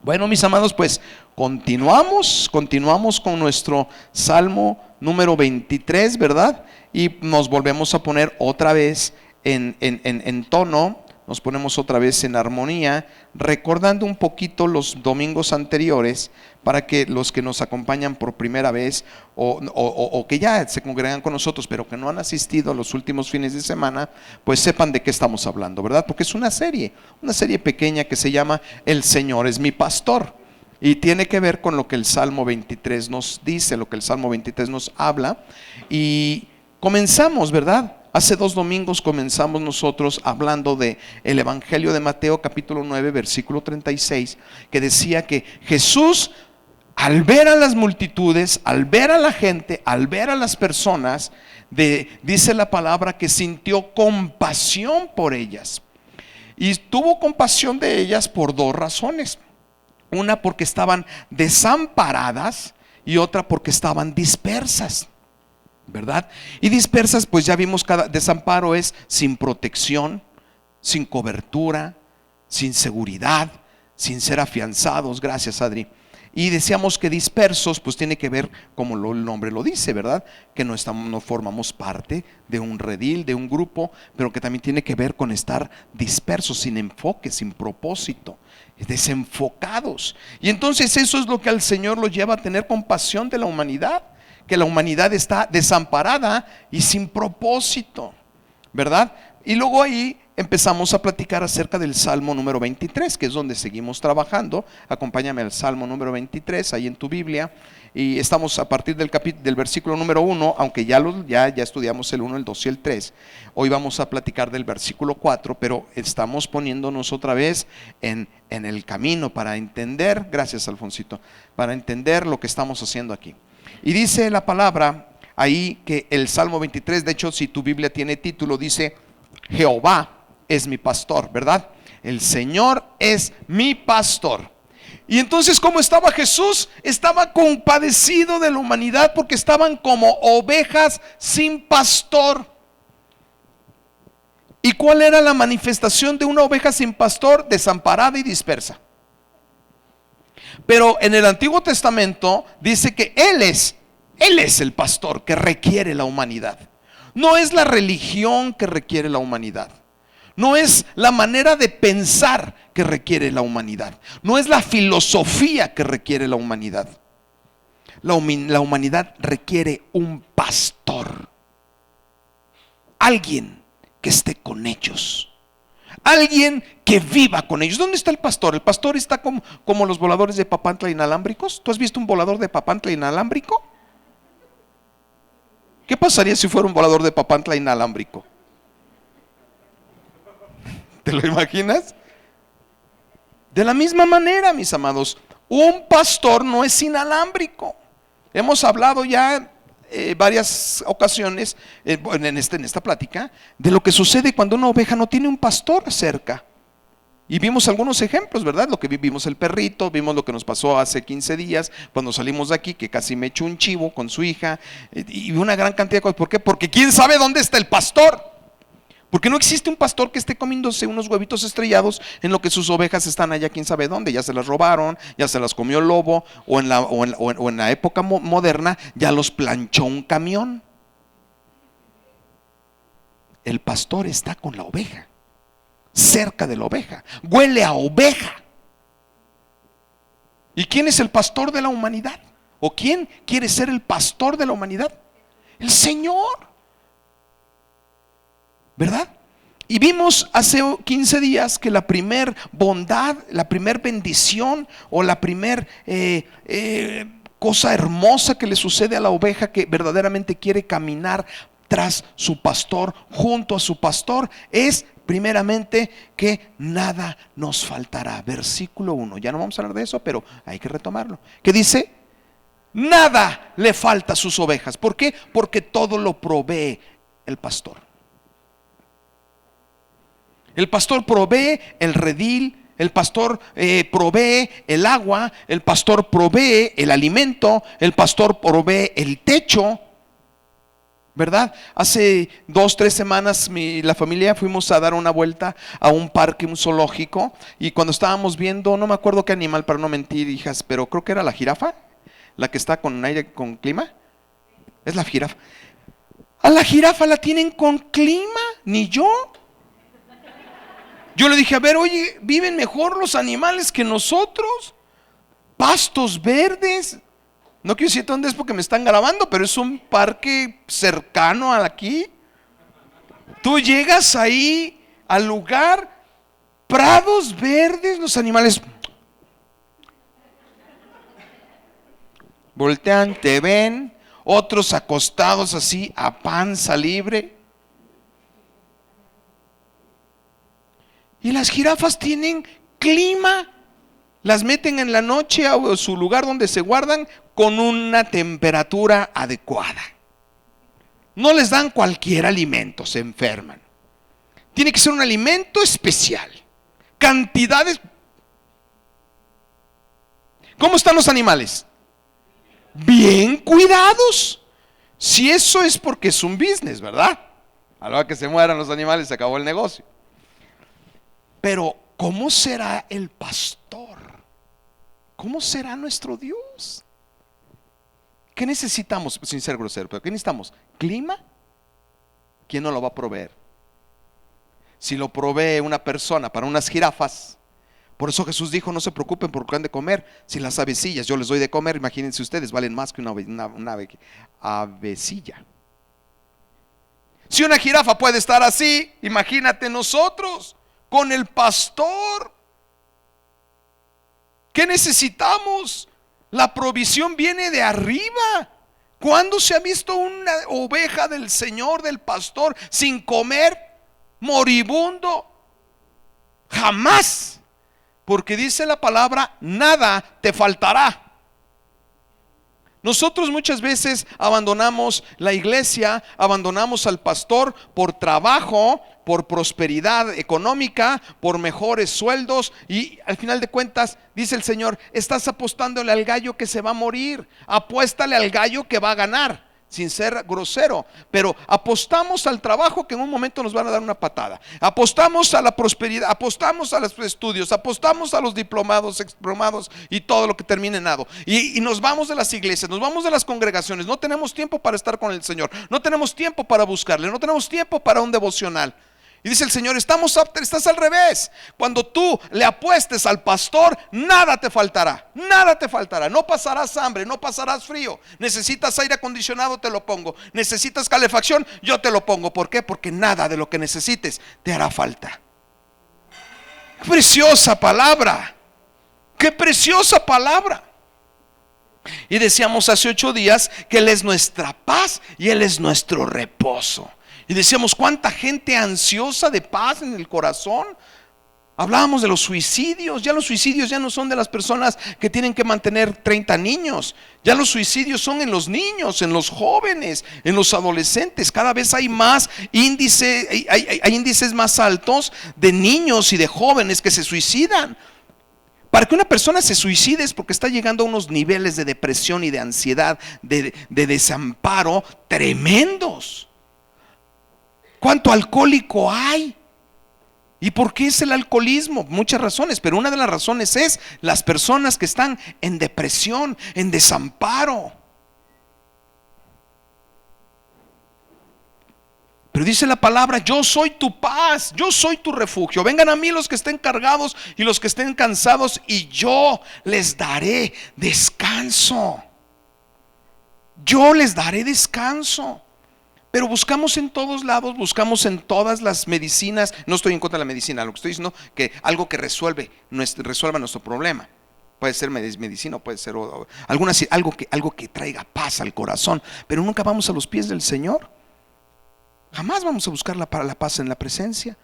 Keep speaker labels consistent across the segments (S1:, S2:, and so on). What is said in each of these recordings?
S1: Bueno, mis amados, pues continuamos con nuestro Salmo número 23, ¿verdad? Y nos volvemos a poner otra vez en tono, nos ponemos otra vez en armonía, recordando un poquito los domingos anteriores, para que los que nos acompañan por primera vez o que ya se congregan con nosotros, pero que no han asistido a los últimos fines de semana, pues sepan de qué estamos hablando, ¿verdad? Porque es una serie pequeña que se llama El Señor es mi pastor. Y tiene que ver con lo que el Salmo 23 nos dice, lo que el Salmo 23 nos habla. Y comenzamos, ¿verdad? Hace 2 domingos comenzamos nosotros hablando de el Evangelio de Mateo capítulo 9 versículo 36, que decía que Jesús, al ver a las multitudes, al ver a la gente, al ver a las personas, dice la palabra que sintió compasión por ellas. Y tuvo compasión de ellas por 2 razones. Una porque estaban desamparadas y otra porque estaban dispersas, ¿verdad? Y dispersas, pues ya vimos, cada desamparo es sin protección, sin cobertura, sin seguridad, sin ser afianzados. Gracias, Adri. Y decíamos que dispersos, pues tiene que ver, como el nombre lo dice, ¿verdad? Que no formamos parte de un redil, de un grupo, pero que también tiene que ver con estar dispersos, sin enfoque, sin propósito, desenfocados. Y entonces eso es lo que al Señor lo lleva a tener compasión de la humanidad, que la humanidad está desamparada y sin propósito, ¿verdad? Y luego ahí empezamos a platicar acerca del Salmo número 23, que es donde seguimos trabajando. Acompáñame al Salmo número 23, ahí en tu Biblia. Y estamos a partir del versículo número 1, aunque ya estudiamos el 1, el 2 y el 3. Hoy vamos a platicar del versículo 4, pero estamos poniéndonos otra vez en el camino para entender, gracias Alfonsito, para entender lo que estamos haciendo aquí. Y dice la palabra ahí que el Salmo 23, de hecho si tu Biblia tiene título, dice Jehová es mi pastor, ¿verdad? El Señor es mi pastor. Y entonces, ¿cómo estaba Jesús? Estaba compadecido de la humanidad porque estaban como ovejas sin pastor. ¿Y cuál era la manifestación de una oveja sin pastor? Desamparada y dispersa. Pero en el Antiguo Testamento dice que Él es el pastor que requiere la humanidad. No es la religión que requiere la humanidad. No es la manera de pensar que requiere la humanidad. No es la filosofía que requiere la humanidad. La humanidad requiere un pastor. Alguien que esté con ellos. Alguien que viva con ellos. ¿Dónde está el pastor? El pastor está como los voladores de Papantla inalámbricos. ¿Tú has visto un volador de Papantla inalámbrico? ¿Qué pasaría si fuera un volador de Papantla inalámbrico? ¿Te lo imaginas? De la misma manera, mis amados, un pastor no es inalámbrico. Hemos hablado ya varias ocasiones en esta plática de lo que sucede cuando una oveja no tiene un pastor cerca. Y vimos algunos ejemplos, ¿verdad? Lo que vimos el perrito, vimos lo que nos pasó hace 15 días cuando salimos de aquí, que casi me echó un chivo con su hija, y una gran cantidad de cosas. ¿Por qué? Porque ¿quién sabe dónde está el pastor? Porque no existe un pastor que esté comiéndose unos huevitos estrellados en lo que sus ovejas están allá, quién sabe dónde, ya se las robaron, ya se las comió el lobo, o en la época moderna ya los planchó un camión. El pastor está con la oveja, cerca de la oveja, huele a oveja. ¿Y quién es el pastor de la humanidad? ¿O quién quiere ser el pastor de la humanidad? El Señor, ¿verdad? Y vimos hace 15 días que la primer bondad, la primer bendición o la primer cosa hermosa que le sucede a la oveja que verdaderamente quiere caminar tras su pastor, junto a su pastor, es primeramente que nada nos faltará. Versículo 1, ya no vamos a hablar de eso, pero hay que retomarlo. Que dice, nada le falta a sus ovejas. ¿Por qué? Porque todo lo provee el pastor. El pastor provee el redil, el pastor provee el agua, el pastor provee el alimento, el pastor provee el techo. ¿verdad? Hace 2, 3 semanas la familia fuimos a dar una vuelta a un parque, un zoológico, y cuando estábamos viendo, no me acuerdo qué animal para no mentir, hijas, pero creo que era la jirafa, la que está con aire, con clima. Es la jirafa. A la jirafa la tienen con clima, ni yo. Yo le dije, a ver, oye, ¿viven mejor los animales que nosotros? Pastos verdes. No quiero decir dónde es porque me están grabando, pero es un parque cercano a aquí. Tú llegas ahí al lugar, prados verdes, los animales voltean, te ven, otros acostados así a panza libre. Y las jirafas tienen clima, las meten en la noche a su lugar donde se guardan con una temperatura adecuada. No les dan cualquier alimento, se enferman. Tiene que ser un alimento especial. Cantidades. ¿Cómo están los animales? Bien cuidados. Si eso es porque es un business, ¿verdad? A la hora que se mueran los animales se acabó el negocio. Pero ¿cómo será el pastor? ¿Cómo será nuestro Dios? ¿Qué necesitamos? Sin ser grosero, pero ¿qué necesitamos? ¿Clima? ¿Quién nos lo va a proveer? Si lo provee una persona para unas jirafas, por eso Jesús dijo, no se preocupen por lo que han de comer. Si las avecillas yo les doy de comer, imagínense ustedes, valen más que una avecilla. Si una jirafa puede estar así, imagínate nosotros con el pastor. ¿Qué necesitamos? La provisión viene de arriba. ¿Cuándo se ha visto una oveja del Señor, del pastor, sin comer, moribundo? Jamás. Porque dice la palabra, nada te faltará. Nosotros muchas veces abandonamos la iglesia, abandonamos al pastor por trabajo, por prosperidad económica, por mejores sueldos, y al final de cuentas dice el Señor, estás apostándole al gallo que se va a morir, apuéstale al gallo que va a ganar. Sin ser grosero, pero apostamos al trabajo que en un momento nos van a dar una patada, apostamos a la prosperidad, apostamos a los estudios, apostamos a los diplomados, explomados y todo lo que termine en ado, y nos vamos de las iglesias, nos vamos de las congregaciones, no tenemos tiempo para estar con el Señor, no tenemos tiempo para buscarle, no tenemos tiempo para un devocional. Y dice el Señor, estás al revés. Cuando tú le apuestes al pastor, nada te faltará, nada te faltará. No pasarás hambre, no pasarás frío. Necesitas aire acondicionado, te lo pongo. Necesitas calefacción, yo te lo pongo. ¿Por qué? Porque nada de lo que necesites te hará falta. ¡Qué preciosa palabra! ¡Qué preciosa palabra! Y decíamos hace 8 días que Él es nuestra paz y Él es nuestro reposo. Y decíamos, ¿cuánta gente ansiosa de paz en el corazón? Hablábamos de los suicidios. Ya los suicidios ya no son de las personas que tienen que mantener 30 niños. Ya los suicidios son en los niños, en los jóvenes, en los adolescentes. Cada vez hay más índice, hay índices más altos de niños y de jóvenes que se suicidan. Para que una persona se suicide es porque está llegando a unos niveles de depresión y de ansiedad, de desamparo tremendos. ¿Cuánto alcohólico hay? ¿Y por qué es el alcoholismo? Muchas razones, pero una de las razones es las personas que están en depresión, en desamparo. Pero dice la palabra, yo soy tu paz, yo soy tu refugio. Vengan a mí los que estén cargados y los que estén cansados, y yo les daré descanso. Yo les daré descanso. Pero buscamos en todos lados, buscamos en todas las medicinas. No estoy en contra de la medicina, lo que estoy diciendo es que algo que resuelva nuestro problema. Puede ser medicina, puede ser algo que traiga paz al corazón. Pero nunca vamos a los pies del Señor. Jamás vamos a buscar la paz en la presencia.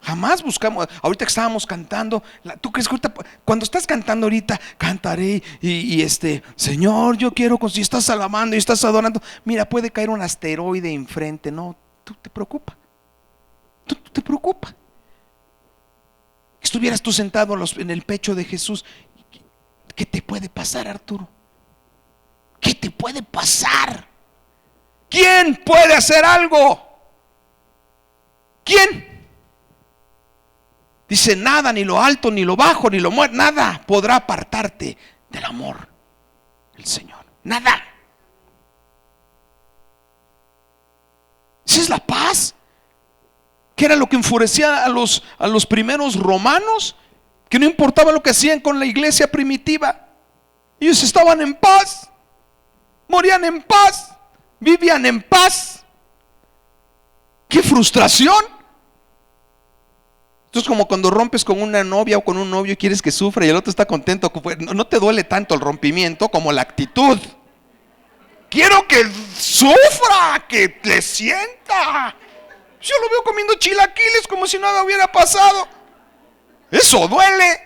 S1: Jamás buscamos. Ahorita que estábamos cantando, ¿tú crees que ahorita, cuando estás cantando ahorita, cantaré y Señor, yo quiero, si estás alabando y estás adorando, mira, puede caer un asteroide enfrente? No, tú te preocupa. Tú te preocupa. Estuvieras tú sentado en el pecho de Jesús. ¿Qué te puede pasar, Arturo? ¿Qué te puede pasar? ¿Quién puede hacer algo? ¿Quién? Dice, nada, ni lo alto, ni lo bajo, ni lo muerto, nada podrá apartarte del amor del Señor. Nada. Esa es la paz, que era lo que enfurecía a los primeros romanos, que no importaba lo que hacían con la iglesia primitiva. Ellos estaban en paz, morían en paz, vivían en paz. ¡Qué frustración! Esto es como cuando rompes con una novia o con un novio y quieres que sufra y el otro está contento. No te duele tanto el rompimiento como la actitud. Quiero que sufra, que le sienta. Yo lo veo comiendo chilaquiles como si nada hubiera pasado. Eso duele.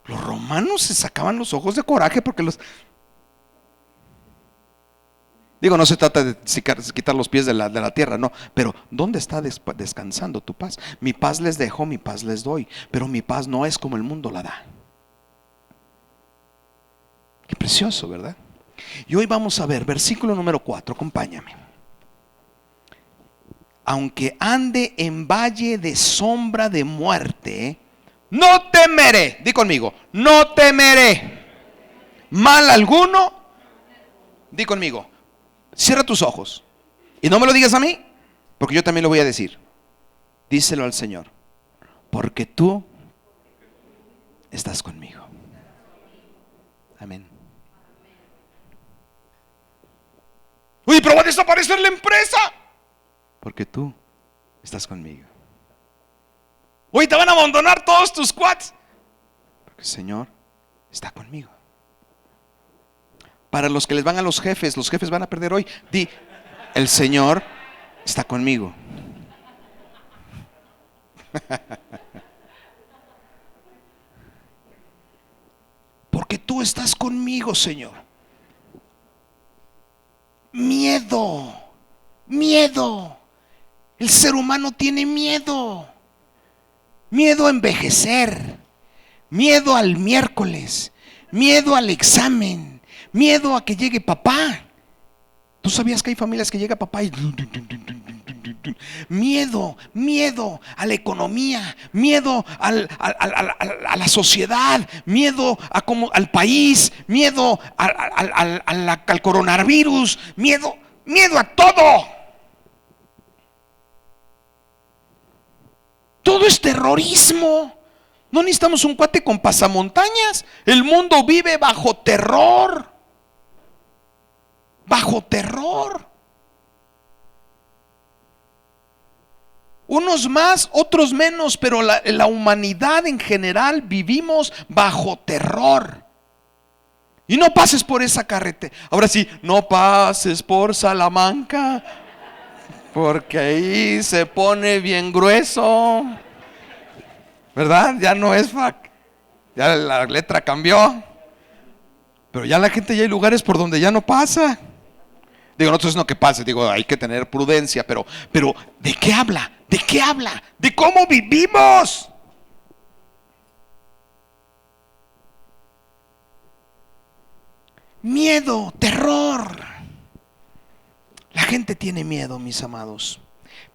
S1: Los romanos se sacaban los ojos de coraje porque Digo, no se trata de quitar los pies de la tierra, no. Pero ¿dónde está descansando tu paz? Mi paz les dejo, mi paz les doy. Pero mi paz no es como el mundo la da. Qué precioso, ¿verdad? Y hoy vamos a ver, versículo número 4, acompáñame. Aunque ande en valle de sombra de muerte, no temeré. Di conmigo, no temeré mal alguno. Di conmigo, cierra tus ojos y no me lo digas a mí, porque yo también lo voy a decir. Díselo al Señor, porque tú estás conmigo. Amén. Uy, pero va a desaparecer la empresa, porque tú estás conmigo. Uy, te van a abandonar todos tus cuates, porque el Señor está conmigo. Para los que les van a los jefes van a perder hoy. Di, el Señor está conmigo. Porque tú estás conmigo, Señor. Miedo. El ser humano tiene miedo. Miedo a envejecer. Miedo al miércoles. Miedo al examen. Miedo a que llegue papá. ¿Tú sabías que hay familias que llega papá y... Miedo a la economía, miedo a la sociedad, miedo al país, miedo al coronavirus, miedo a todo. Todo es terrorismo. No necesitamos un cuate con pasamontañas. El mundo vive bajo terror. Bajo terror. Unos más, otros menos, pero la humanidad en general vivimos bajo terror. Y no pases por esa carretera. Ahora sí, no pases por Salamanca, porque ahí se pone bien grueso. ¿Verdad? Ya no es ya la letra cambió. Pero ya la gente, ya hay lugares por donde ya no pasa. Digo, no estoy diciendo que pase, digo, hay que tener prudencia, pero ¿de qué habla? ¿De qué habla? ¿De cómo vivimos? Miedo, terror. La gente tiene miedo, mis amados.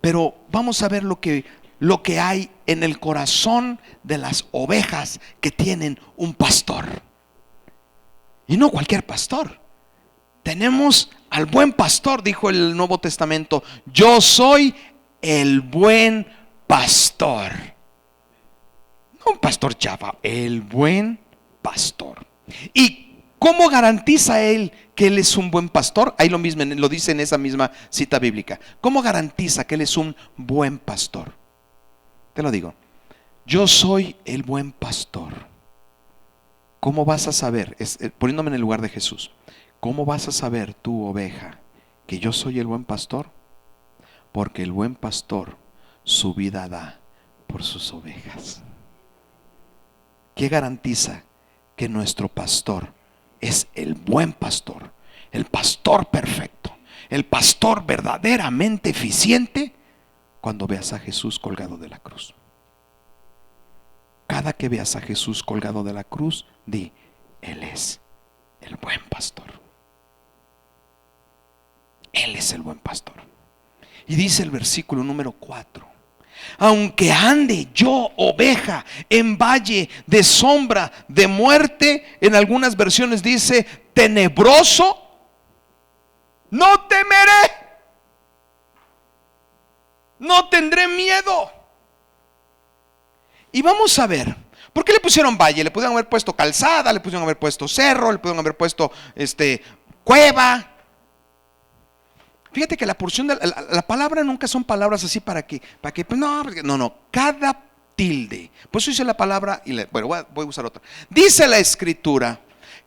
S1: Pero vamos a ver lo que hay en el corazón de las ovejas que tienen un pastor. Y no cualquier pastor. Tenemos al buen pastor, dijo el Nuevo Testamento. Yo soy el buen pastor. No un pastor chafa, el buen pastor. ¿Y cómo garantiza él que él es un buen pastor? Ahí lo mismo, lo dice en esa misma cita bíblica. ¿Cómo garantiza que él es un buen pastor? Te lo digo. Yo soy el buen pastor. ¿Cómo vas a saber? Poniéndome en el lugar de Jesús. ¿Cómo vas a saber, tú oveja, que yo soy el buen pastor? Porque el buen pastor su vida da por sus ovejas. ¿Qué garantiza que nuestro pastor es el buen pastor? El pastor perfecto, el pastor verdaderamente eficiente. Cuando veas a Jesús colgado de la cruz. Cada que veas a Jesús colgado de la cruz, di, Él es el buen pastor. Él es el buen pastor. Y dice el versículo número 4: aunque ande yo, oveja, en valle de sombra de muerte, en algunas versiones dice tenebroso, no temeré, no tendré miedo. Y vamos a ver, ¿por qué le pusieron valle? Le pudieron haber puesto calzada, le pudieron haber puesto cerro, le pudieron haber puesto cueva. Fíjate que la porción de la palabra nunca son palabras así para que pues no, cada tilde. Por eso dice la palabra, bueno, voy a usar otra. Dice la escritura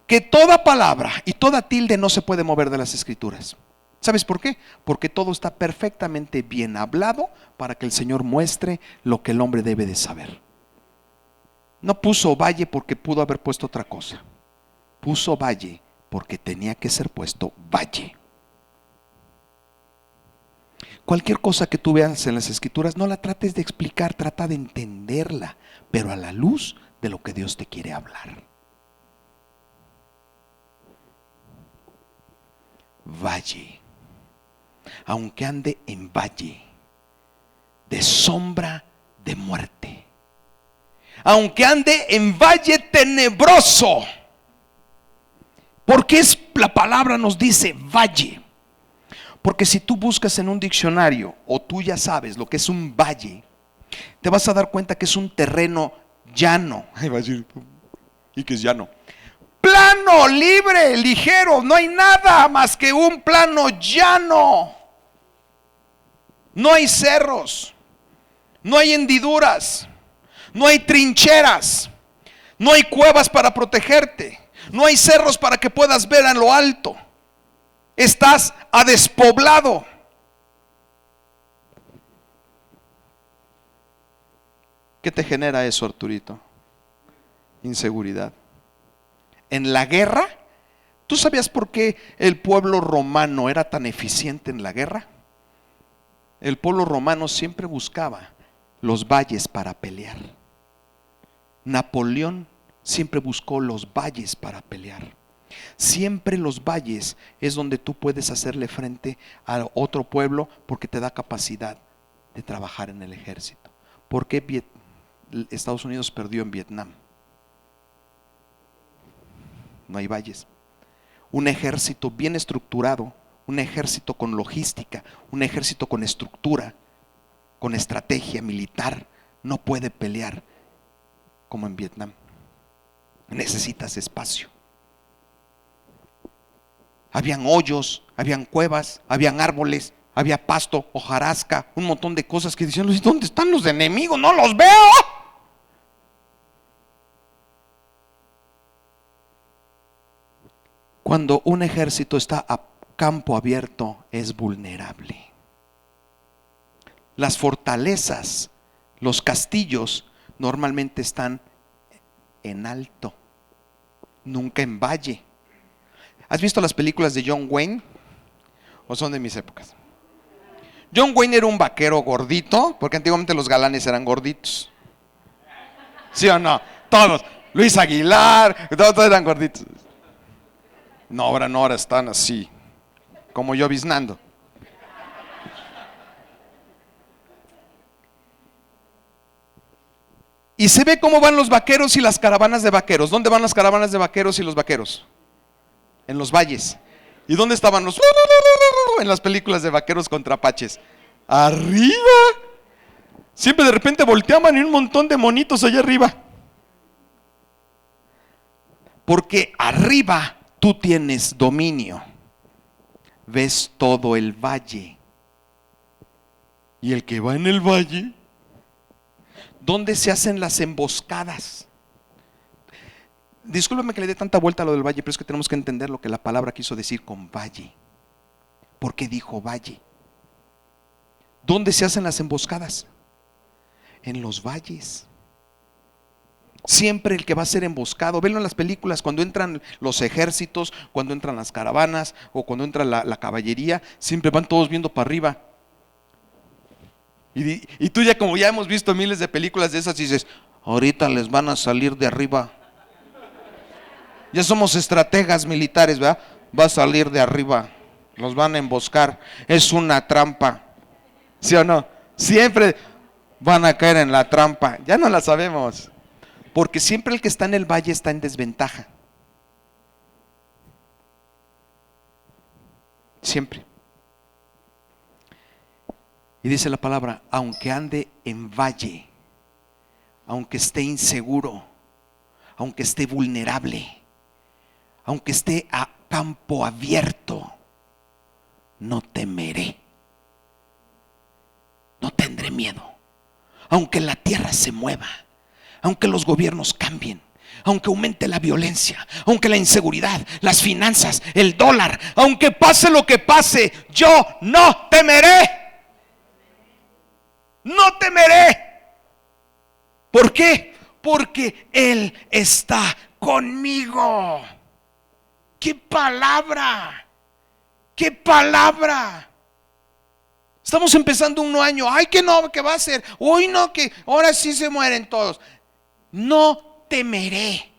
S1: que toda palabra y toda tilde no se puede mover de las escrituras. ¿Sabes por qué? Porque todo está perfectamente bien hablado para que el Señor muestre lo que el hombre debe de saber. No puso valle porque pudo haber puesto otra cosa. Puso valle porque tenía que ser puesto valle. Cualquier cosa que tú veas en las escrituras, no la trates de explicar, trata de entenderla, pero a la luz de lo que Dios te quiere hablar. Valle, aunque ande en valle de sombra de muerte, aunque ande en valle tenebroso, porque la palabra nos dice valle. Porque si tú buscas en un diccionario, o tú ya sabes lo que es un valle, te vas a dar cuenta que es un terreno llano. ¿Y qué es llano? Plano, libre, ligero, no hay nada más que un plano llano. No hay cerros, no hay hendiduras, no hay trincheras, no hay cuevas para protegerte, no hay cerros para que puedas ver en lo alto. Estás a despoblado. ¿Qué te genera eso, Arturito? Inseguridad. En la guerra, ¿tú sabías por qué el pueblo romano era tan eficiente en la guerra? El pueblo romano siempre buscaba los valles para pelear. Napoleón siempre buscó los valles para pelear. Siempre los valles es donde tú puedes hacerle frente a otro pueblo, porque te da capacidad de trabajar en el ejército. ¿Por qué Estados Unidos perdió en Vietnam? No hay valles. Un ejército bien estructurado, un ejército con logística, un ejército con estructura, con estrategia militar, no puede pelear como en Vietnam. Necesitas espacio. Habían hoyos, habían cuevas, habían árboles, había pasto, hojarasca, un montón de cosas que decían: ¿dónde están los enemigos? No los veo. Cuando un ejército está a campo abierto, es vulnerable. Las fortalezas, los castillos, normalmente están en alto, nunca en valle. ¿Has visto las películas de John Wayne? ¿O son de mis épocas? John Wayne era un vaquero gordito, porque antiguamente los galanes eran gorditos. ¿Sí o no? Todos. Luis Aguilar, todos eran gorditos. No, ahora están así, como yo biznando. Y se ve cómo van los vaqueros y las caravanas de vaqueros. ¿Dónde van las caravanas de vaqueros y los vaqueros? En los valles. ¿Y dónde estaban los en las películas de vaqueros contra apaches? Arriba. Siempre de repente volteaban y un montón de monitos allá arriba. Porque arriba tú tienes dominio. Ves todo el valle. Y el que va en el valle, ¿dónde se hacen las emboscadas? Discúlpame que le dé tanta vuelta a lo del valle, pero es que tenemos que entender lo que la palabra quiso decir con valle. ¿Por qué dijo valle? ¿Dónde se hacen las emboscadas? En los valles. Siempre el que va a ser emboscado, venlo en las películas, cuando entran los ejércitos, cuando entran las caravanas o cuando entra la caballería, siempre van todos viendo para arriba. Y tú ya, como ya hemos visto miles de películas de esas, dices: ahorita les van a salir de arriba. Ya somos estrategas militares, ¿verdad? Va a salir de arriba. los van a emboscar, es una trampa, ¿sí o no? Siempre van a caer en la trampa, ya no la sabemos, porque siempre el que está en el valle está en desventaja, siempre. Y dice la palabra, aunque ande en valle, aunque esté inseguro, aunque esté vulnerable, aunque esté a campo abierto, no temeré, no tendré miedo. Aunque la tierra se mueva, aunque los gobiernos cambien, aunque aumente la violencia, aunque la inseguridad, las finanzas, el dólar, aunque pase lo que pase, yo no temeré. No temeré. ¿Por qué? Porque Él está conmigo. ¡Qué palabra! ¡Qué palabra! Estamos empezando un nuevo año. Ay, que no, que va a ser. Hoy no, que ahora sí se mueren todos. No temeré.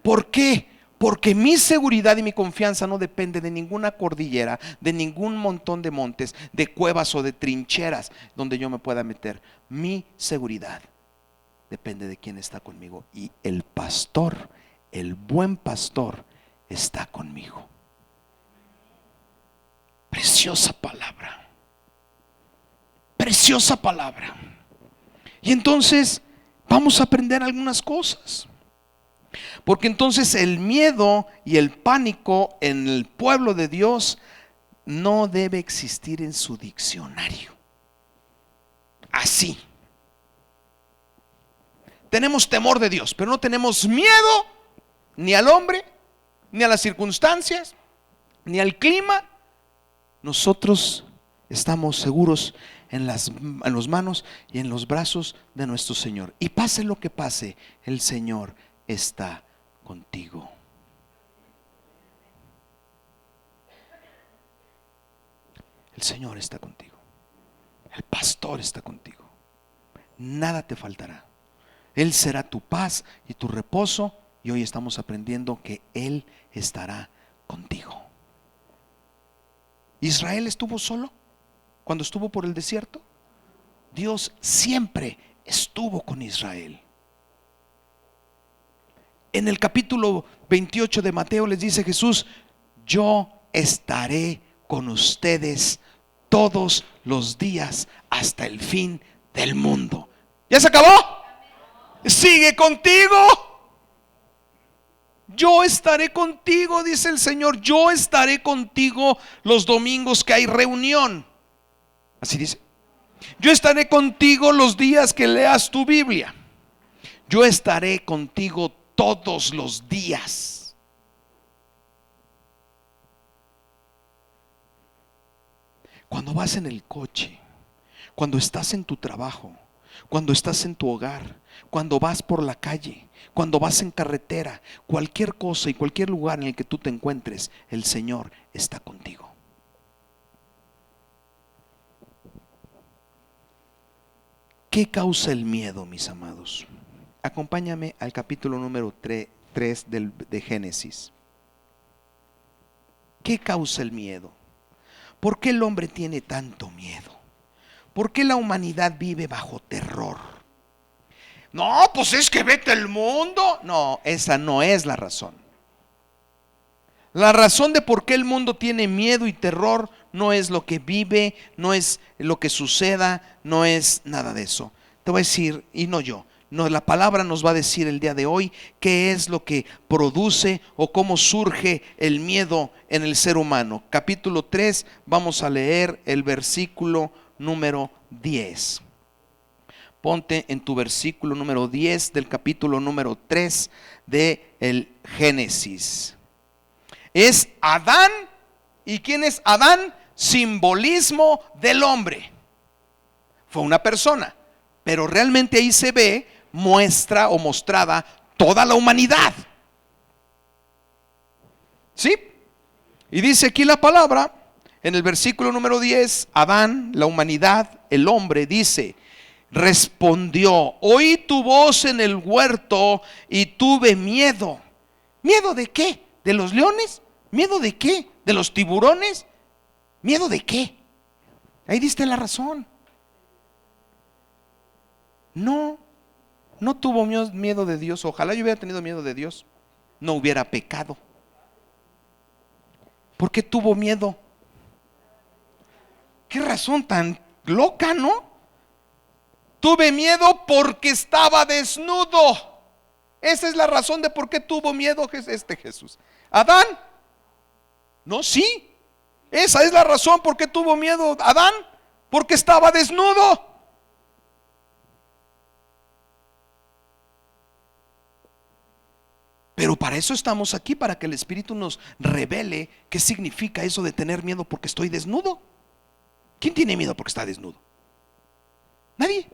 S1: ¿Por qué? Porque mi seguridad y mi confianza no depende de ninguna cordillera, de ningún montón de montes, de cuevas o de trincheras donde yo me pueda meter. Mi seguridad depende de quién está conmigo. Y el pastor, el buen pastor, está conmigo. Preciosa palabra. Preciosa palabra. Y entonces vamos a aprender algunas cosas. Porque entonces el miedo y el pánico en el pueblo de Dios no debe existir en su diccionario. Así. Tenemos temor de Dios, pero no tenemos miedo ni al hombre, ni a las circunstancias, ni al clima. Nosotros estamos seguros en las manos y en los brazos de nuestro Señor. Y pase lo que pase, el Señor está contigo. El Señor está contigo. El pastor está contigo. Nada te faltará. Él será tu paz y tu reposo. Y hoy estamos aprendiendo que Él estará contigo. ¿Israel estuvo solo cuando estuvo por el desierto? Dios siempre estuvo con Israel. En el capítulo 28 de Mateo les dice Jesús: yo estaré con ustedes todos los días hasta el fin del mundo. ¿Ya se acabó? Sigue contigo. Yo estaré contigo, dice el Señor. Yo estaré contigo los domingos que hay reunión. Así dice. Yo estaré contigo los días que leas tu Biblia. Yo estaré contigo todos los días. Cuando vas en el coche, cuando estás en tu trabajo, cuando estás en tu hogar, cuando vas por la calle, cuando vas en carretera, cualquier cosa y cualquier lugar en el que tú te encuentres, el Señor está contigo. ¿Qué causa el miedo, mis amados? Acompáñame al capítulo número 3 de Génesis. ¿Qué causa el miedo? ¿Por qué el hombre tiene tanto miedo? ¿Por qué la humanidad vive bajo terror? No, pues es que vete el mundo. No, esa no es la razón. La razón de por qué el mundo tiene miedo y terror no es lo que vive, no es lo que suceda, no es nada de eso. Te voy a decir, y no yo, no, la palabra nos va a decir el día de hoy qué es lo que produce o cómo surge el miedo en el ser humano. Capítulo 3, vamos a leer el versículo número 10. Ponte en tu versículo número 10 del capítulo número 3 de el Génesis. Es Adán. ¿Y quién es Adán? Simbolismo del hombre. Fue una persona, pero realmente ahí se ve, muestra o mostrada toda la humanidad. ¿Sí? Y dice aquí la palabra, en el versículo número 10, Adán, la humanidad, el hombre, dice: respondió, oí tu voz en el huerto y tuve miedo. ¿Miedo de qué? ¿De los leones? ¿Miedo de qué? ¿De los tiburones? ¿Miedo de qué? Ahí diste la razón. No, no tuvo miedo de Dios. Ojalá yo hubiera tenido miedo de Dios, no hubiera pecado. ¿Por qué tuvo miedo? Qué razón tan loca, ¿no? Tuve miedo porque estaba desnudo. Esa es la razón de por qué tuvo miedo Jesús. Adán, no, sí. Esa es la razón por qué tuvo miedo Adán, porque estaba desnudo. Pero para eso estamos aquí, para que el Espíritu nos revele qué significa eso de tener miedo porque estoy desnudo. ¿Quién tiene miedo porque está desnudo? Nadie.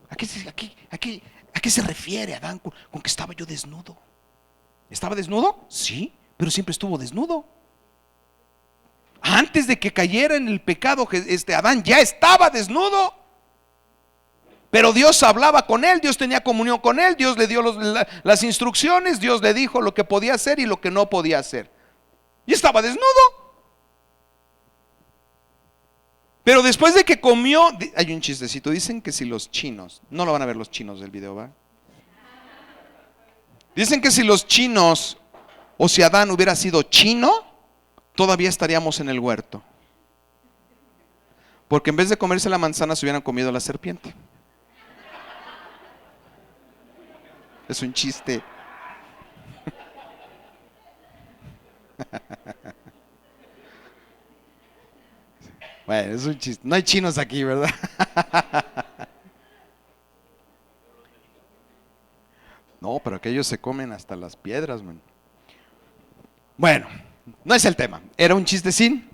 S1: ¿A qué se refiere Adán con que estaba yo desnudo? ¿Estaba desnudo? Sí, pero siempre estuvo desnudo. Antes de que cayera en el pecado, Adán ya estaba desnudo. Pero Dios hablaba con él, Dios tenía comunión con él, Dios le dio las instrucciones, Dios le dijo lo que podía hacer y lo que no podía hacer. Y estaba desnudo. Pero después de que comió, hay un chistecito, dicen que si los chinos, no lo van a ver los chinos del video, ¿va? Dicen que si los chinos, o si Adán hubiera sido chino, todavía estaríamos en el huerto. Porque en vez de comerse la manzana, se hubieran comido la serpiente. Es un chiste. Bueno, es un chiste. No hay chinos aquí, ¿verdad? No, pero aquellos se comen hasta las piedras, man. Bueno, no es el tema. Era un chistecín.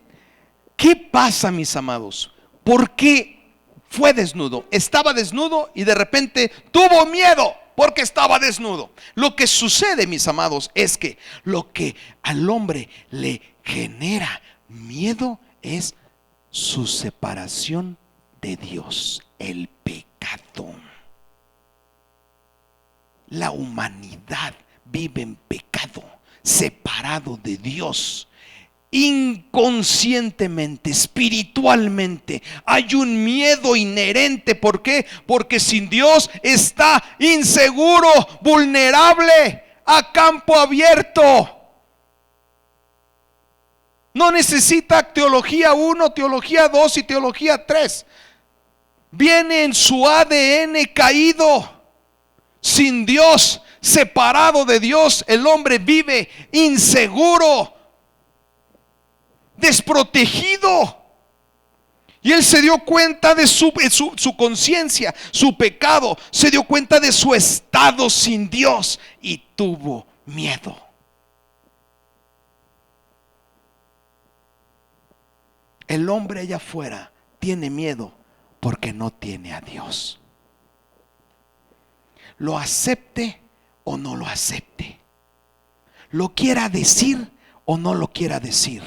S1: ¿Qué pasa, mis amados? ¿Por qué fue desnudo? Estaba desnudo y de repente tuvo miedo porque estaba desnudo. Lo que sucede, mis amados, es que lo que al hombre le genera miedo es su separación de Dios, el pecado. La humanidad vive en pecado, separado de Dios. Inconscientemente, espiritualmente, hay un miedo inherente. ¿Por qué? Porque sin Dios está inseguro, vulnerable, a campo abierto. No necesita teología 1, teología 2 y teología 3. Viene en su ADN caído. Sin Dios, separado de Dios, el hombre vive inseguro, desprotegido. Y él se dio cuenta de su conciencia, su pecado, se dio cuenta de su estado sin Dios y tuvo miedo. El hombre allá afuera tiene miedo porque no tiene a Dios. Lo acepte o no lo acepte, lo quiera decir o no lo quiera decir,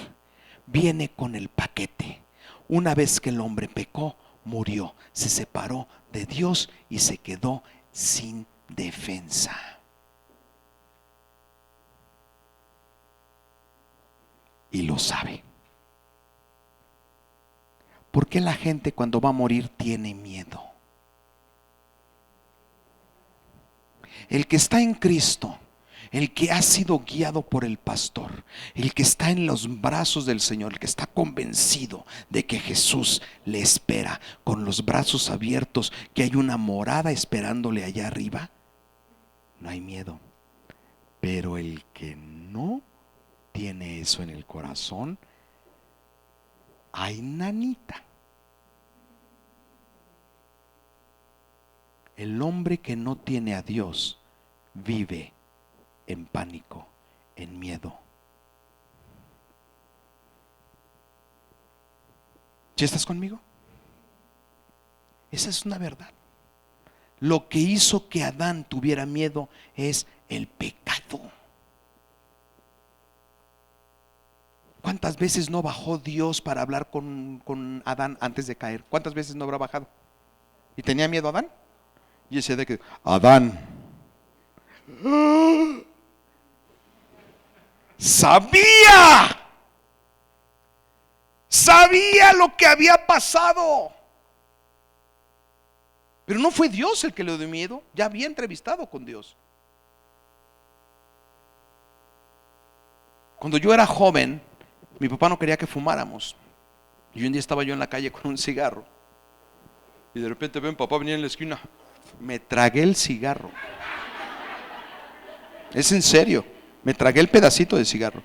S1: viene con el paquete. Una vez que el hombre pecó, murió, se separó de Dios y se quedó sin defensa. Y lo sabe. ¿Por qué la gente cuando va a morir tiene miedo? El que está en Cristo, el que ha sido guiado por el pastor, el que está en los brazos del Señor, el que está convencido de que Jesús le espera con los brazos abiertos, que hay una morada esperándole allá arriba, no hay miedo. Pero el que no tiene eso en el corazón, hay nanita. El hombre que no tiene a Dios vive en pánico, en miedo. ¿Ya estás conmigo? Esa es una verdad. Lo que hizo que Adán tuviera miedo es el pecado. ¿Cuántas veces no bajó Dios para hablar con Adán antes de caer? ¿Cuántas veces no habrá bajado? ¿Y tenía miedo Adán? Y decía de que, Adán, sabía lo que había pasado. Pero no fue Dios el que le dio miedo, ya había entrevistado con Dios. Cuando yo era joven, mi papá no quería que fumáramos. Y un día estaba yo en la calle con un cigarro. Y de repente ven, papá venía en la esquina. Me tragué el cigarro. Es en serio. Me tragué el pedacito de cigarro.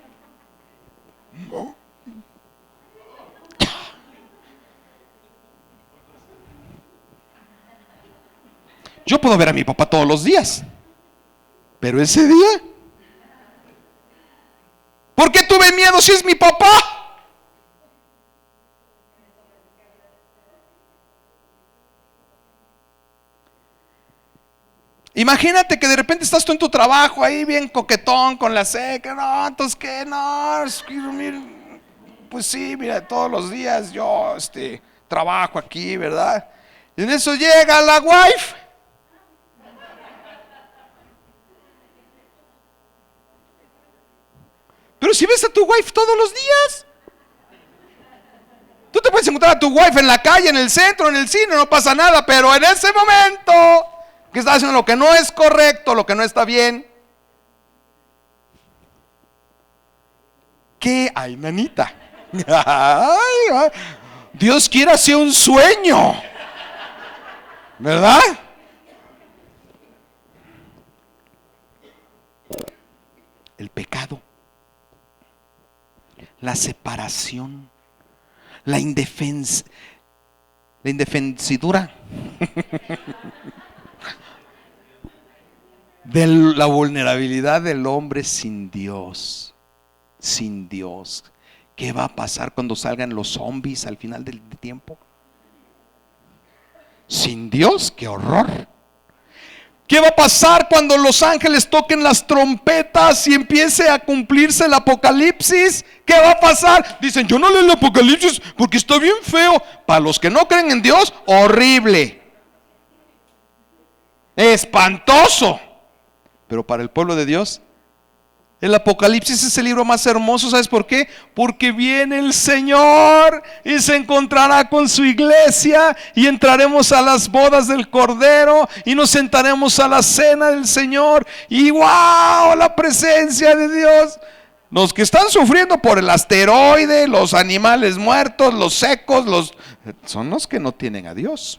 S1: Yo puedo ver a mi papá todos los días, pero ese día, ¿por qué tuve miedo si es mi papá? Imagínate que de repente estás tú en tu trabajo ahí bien coquetón con la seca. No, entonces qué, no, pues sí, mira, todos los días yo trabajo aquí, ¿verdad? Y en eso llega la wife. Pero si ves a tu wife todos los días, tú te puedes encontrar a tu wife en la calle, en el centro, en el cine, no pasa nada. Pero en ese momento que estás haciendo lo que no es correcto, lo que no está bien, ¿qué hay, nanita? Ay, Dios quiera sea un sueño, ¿verdad? El pecado, la separación, la indefensidura de la vulnerabilidad del hombre sin Dios. Sin Dios. ¿Qué va a pasar cuando salgan los zombies al final del tiempo? Sin Dios, qué horror. ¿Qué va a pasar cuando los ángeles toquen las trompetas y empiece a cumplirse el apocalipsis? ¿Qué va a pasar? Dicen, yo no leo el apocalipsis porque está bien feo. Para los que no creen en Dios, horrible, espantoso. Pero para el pueblo de Dios, el Apocalipsis es el libro más hermoso. ¿Sabes por qué? Porque viene el Señor y se encontrará con su iglesia y entraremos a las bodas del Cordero y nos sentaremos a la cena del Señor. Y ¡wow! La presencia de Dios. Los que están sufriendo por el asteroide, los animales muertos, los secos, son los que no tienen a Dios.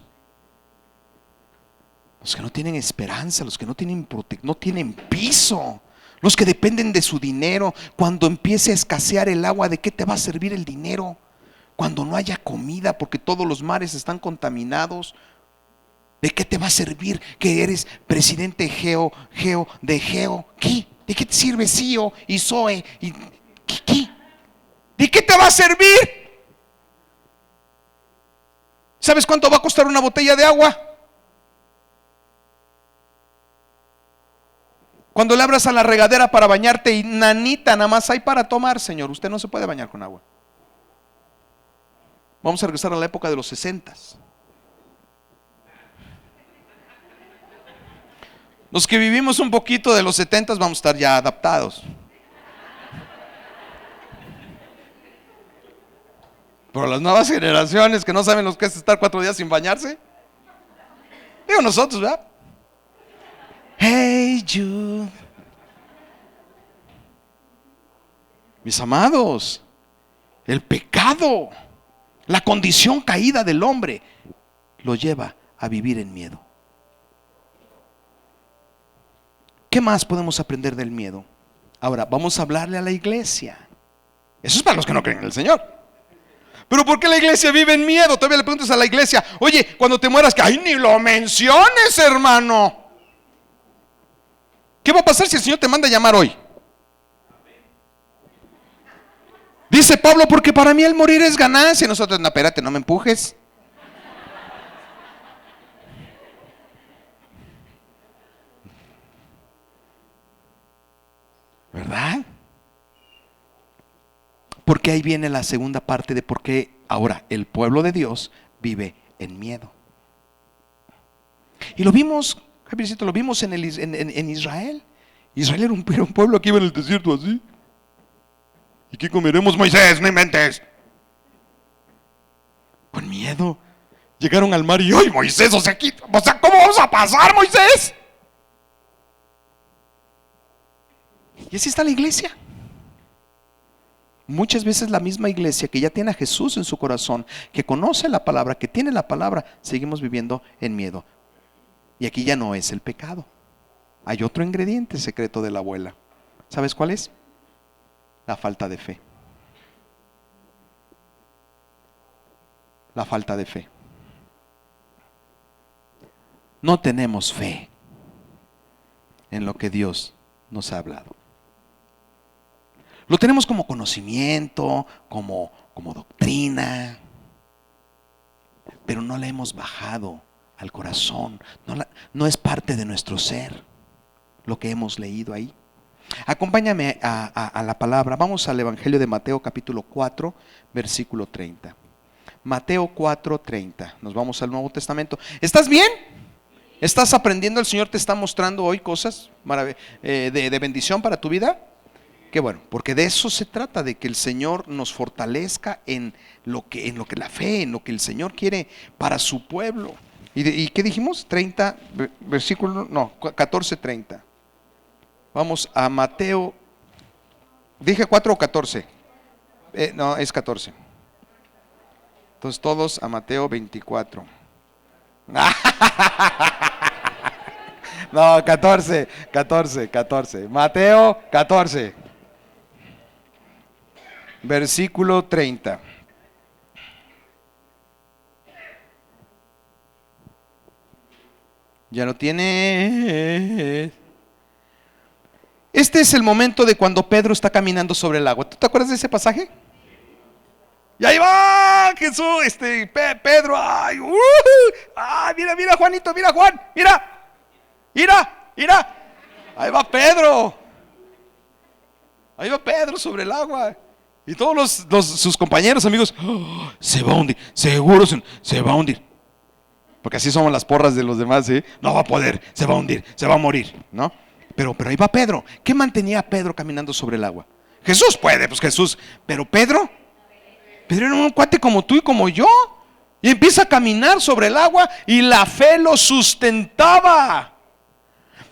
S1: Los que no tienen esperanza, los que no tienen piso. Los que dependen de su dinero. Cuando empiece a escasear el agua, ¿de qué te va a servir el dinero? Cuando no haya comida porque todos los mares están contaminados, ¿de qué te va a servir que eres presidente Geo? ¿Qué? ¿De qué te sirve CEO y Zoe? ¿Qué? ¿De qué te va a servir? ¿Sabes cuánto va a costar una botella de agua? Cuando le abras a la regadera para bañarte y nanita, nada más hay para tomar, señor. Usted no se puede bañar con agua. Vamos a regresar a la época de los 60s. Los que vivimos un poquito de los 70s vamos a estar ya adaptados. Pero las nuevas generaciones que no saben lo que es estar 4 días sin bañarse, digo nosotros, ¿verdad? Hey Jude. Mis amados, el pecado, la condición caída del hombre lo lleva a vivir en miedo. ¿Qué más podemos aprender del miedo? Ahora, vamos a hablarle a la iglesia. Eso es para los que no creen en el Señor. Pero ¿por qué la iglesia vive en miedo? Todavía le preguntas a la iglesia, oye, cuando te mueras, que ay, ni lo menciones, hermano. ¿Qué va a pasar si el Señor te manda a llamar hoy? Dice Pablo, porque para mí el morir es ganancia. Y nosotros, no, espérate, no me empujes. ¿Verdad? Porque ahí viene la segunda parte de por qué ahora el pueblo de Dios vive en miedo. Y lo vimos, Javiercito, lo vimos en Israel. Israel era un pueblo que iba en el desierto así. ¿Y qué comeremos, Moisés? No inventes. Con miedo. Llegaron al mar y ¡ay, Moisés! O sea, ¿cómo vamos a pasar, Moisés? Y así está la iglesia. Muchas veces la misma iglesia que ya tiene a Jesús en su corazón, que conoce la palabra, que tiene la palabra, seguimos viviendo en miedo. Y aquí ya no es el pecado. Hay otro ingrediente secreto de la abuela. ¿Sabes cuál es? La falta de fe. La falta de fe. No tenemos fe en lo que Dios nos ha hablado. Lo tenemos como conocimiento, como doctrina, pero no la hemos bajado al corazón. No es parte de nuestro ser lo que hemos leído ahí. Acompáñame a la palabra. Vamos al Evangelio de Mateo capítulo 4, versículo 30. Mateo 4, 30. Nos vamos al Nuevo Testamento. ¿Estás bien? ¿Estás aprendiendo? ¿El Señor te está mostrando hoy cosas de bendición para tu vida? Qué bueno, porque de eso se trata, de que el Señor nos fortalezca en lo que la fe, en lo que el Señor quiere para su pueblo. ¿Y qué dijimos? 30, versículo, no, 14, 30. Vamos a Mateo. ¿Dije 4 o 14? No, es 14. Entonces todos a Mateo 24. No, 14. Mateo 14. Versículo 30. Ya lo tiene. Este es el momento de cuando Pedro está caminando sobre el agua. ¿Tú te acuerdas de ese pasaje? Y ahí va Jesús, Pedro. Ay, mira Juanito, mira Juan, mira. Ahí va Pedro. Ahí va Pedro sobre el agua. Y todos sus compañeros, amigos, se va a hundir, seguro se va a hundir. Porque así somos las porras de los demás, ¿eh? No va a poder, se va a hundir, se va a morir, ¿no? Pero ahí va Pedro. ¿Qué mantenía a Pedro caminando sobre el agua? Jesús puede, pues Jesús. Pero Pedro era un cuate como tú y como yo. Y empieza a caminar sobre el agua y la fe lo sustentaba.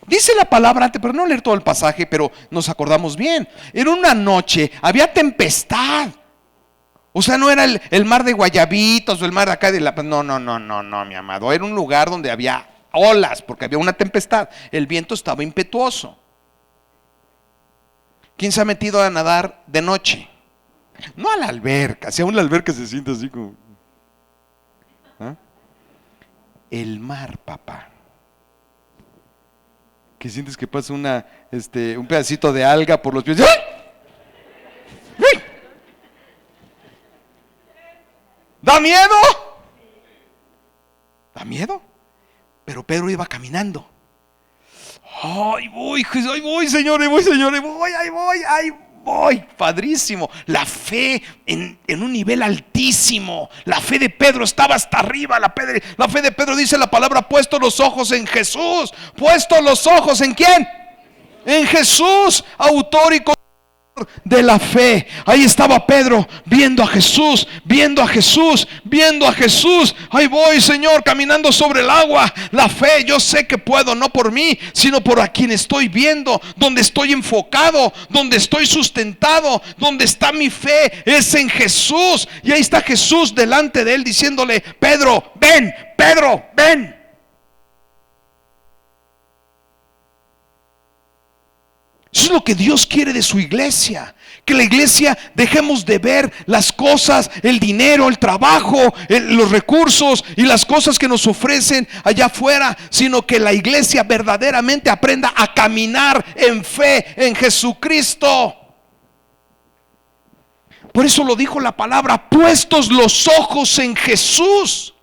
S1: Dice la palabra antes, pero no leer todo el pasaje, pero nos acordamos bien. Era una noche, había tempestad. O sea, no era el mar de Guayabitos o el mar de acá de la... No, mi amado. Era un lugar donde había olas, porque había una tempestad. El viento estaba impetuoso. ¿Quién se ha metido a nadar de noche? No a la alberca, si aún la alberca se siente así como... ¿Ah? El mar, papá. Que sientes que pasa un pedacito de alga por los pies. ¡Ay! ¡Ay! ¿Da miedo? ¿Da miedo? Pero Pedro iba caminando. Ahí voy, Señor, ahí voy. Padrísimo. La fe en un nivel altísimo. La fe de Pedro estaba hasta arriba. La fe de Pedro, dice la palabra, puesto los ojos en Jesús. Puesto los ojos ¿en quién? En Jesús, autor y consumador de la fe. Ahí estaba Pedro viendo a Jesús. Ahí voy, Señor, caminando sobre el agua. La fe, yo sé que puedo, no por mí, sino por a quien estoy viendo, donde estoy enfocado, donde estoy sustentado, donde está mi fe, es en Jesús. Y ahí está Jesús delante de él diciéndole: Pedro, ven. Eso es lo que Dios quiere de su iglesia. Que la iglesia dejemos de ver las cosas, el dinero, el trabajo, los recursos y las cosas que nos ofrecen allá afuera, sino que la iglesia verdaderamente aprenda a caminar en fe en Jesucristo. Por eso lo dijo la palabra: puestos los ojos en Jesús.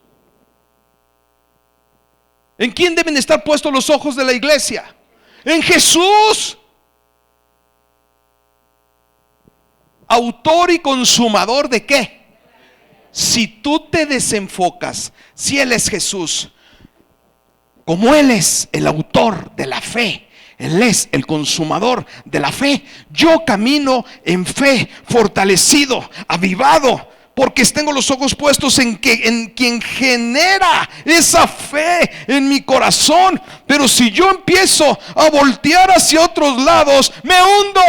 S1: ¿En quién deben estar puestos los ojos de la iglesia? En Jesús. Autor y consumador de qué. Si tú te desenfocas, si Él es Jesús, como Él es el autor de la fe, Él es el consumador de la fe. Yo camino en fe, fortalecido, avivado, porque tengo los ojos puestos en quien genera esa fe en mi corazón. Pero si yo empiezo a voltear hacia otros lados, me hundo.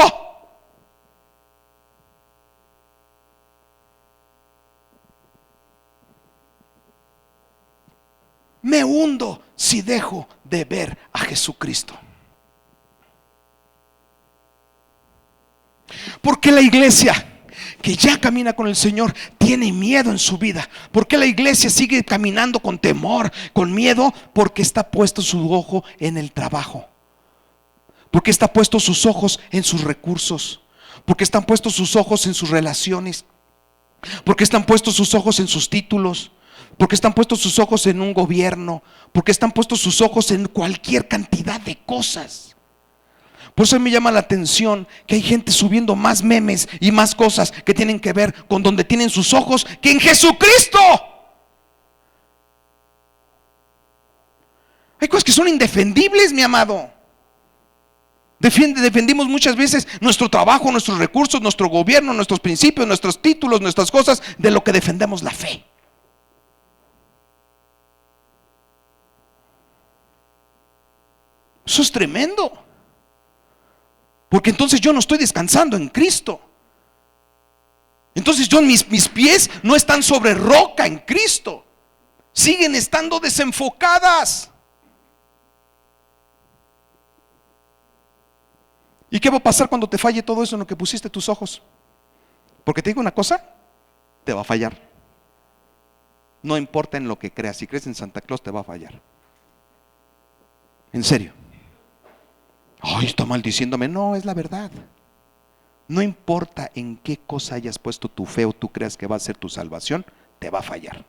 S1: Me hundo si dejo de ver a Jesucristo. Porque la iglesia que ya camina con el Señor tiene miedo en su vida. Porque la iglesia sigue caminando con temor, con miedo, porque está puesto su ojo en el trabajo, porque está puesto sus ojos en sus recursos, porque están puestos sus ojos en sus relaciones, porque están puestos sus ojos en sus títulos, porque están puestos sus ojos en un gobierno, porque están puestos sus ojos en cualquier cantidad de cosas. Por eso me llama la atención que hay gente subiendo más memes y más cosas que tienen que ver con donde tienen sus ojos que en Jesucristo. Hay cosas que son indefendibles, mi amado. Defendimos muchas veces nuestro trabajo, nuestros recursos, nuestro gobierno, nuestros principios, nuestros títulos, nuestras cosas, de lo que defendemos la fe. Eso es tremendo. Porque entonces yo no estoy descansando en Cristo. Entonces mis pies no están sobre roca en Cristo. Siguen estando desenfocadas. ¿Y qué va a pasar cuando te falle todo eso en lo que pusiste tus ojos? Porque te digo una cosa, te va a fallar. No importa en lo que creas, si crees en Santa Claus te va a fallar. En serio. Ay, está maldiciéndome. No, es la verdad. No importa en qué cosa hayas puesto tu fe o tú creas que va a ser tu salvación, te va a fallar.